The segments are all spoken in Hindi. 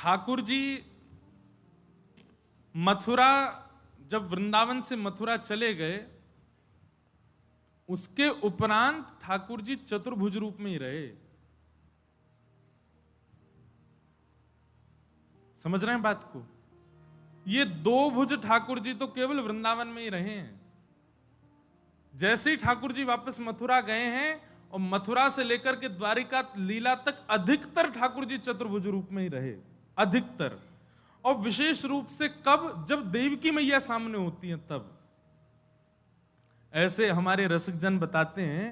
ठाकुर जी मथुरा, जब वृंदावन से मथुरा चले गए, उसके उपरांत ठाकुर जी चतुर्भुज रूप में ही रहे। समझ रहे हैं बात को? ये दो भुज ठाकुर जी तो केवल वृंदावन में ही रहे हैं। जैसे ही ठाकुर जी वापस मथुरा गए हैं, और मथुरा से लेकर के द्वारिका लीला तक अधिकतर ठाकुर जी चतुर्भुज रूप में ही रहे, अधिकतर। और विशेष रूप से कब? जब देवकी मैया सामने होती हैं तब। ऐसे हमारे रसिक जन बताते हैं,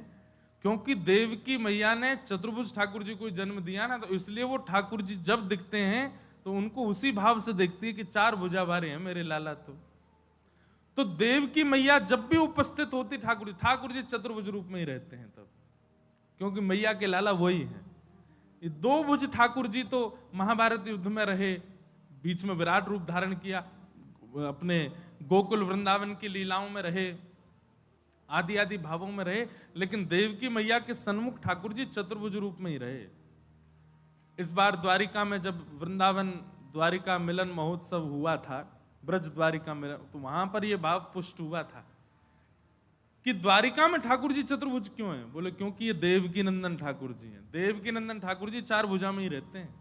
क्योंकि देवकी मैया ने चतुर्भुज ठाकुर जी को जन्म दिया ना, तो इसलिए वो ठाकुर जी जब दिखते हैं तो उनको उसी भाव से देखती है कि चार भुजा वाले हैं मेरे लाला। तो देवकी मैया जब भी उपस्थित होती ठाकुर जी चतुर्भुज रूप में ही रहते हैं तब, क्योंकि मैया के लाला वही हैं। ये दो भुज ठाकुर जी तो महाभारत युद्ध में रहे, बीच में विराट रूप धारण किया, अपने गोकुल वृंदावन की लीलाओं में रहे, आदि आदि भावों में रहे, लेकिन देवकी मैया के सन्मुख ठाकुर जी चतुर्भुज रूप में ही रहे। इस बार द्वारिका में जब वृंदावन द्वारिका मिलन महोत्सव हुआ था, ब्रज द्वारिका मिलन, तो वहां पर यह भाव पुष्ट हुआ था कि द्वारिका में ठाकुर जी चतुर्भुज क्यों हैं? बोले क्योंकि ये देवकी नंदन ठाकुर जी हैं। देवकी नंदन ठाकुर जी चार भुजा में ही रहते हैं।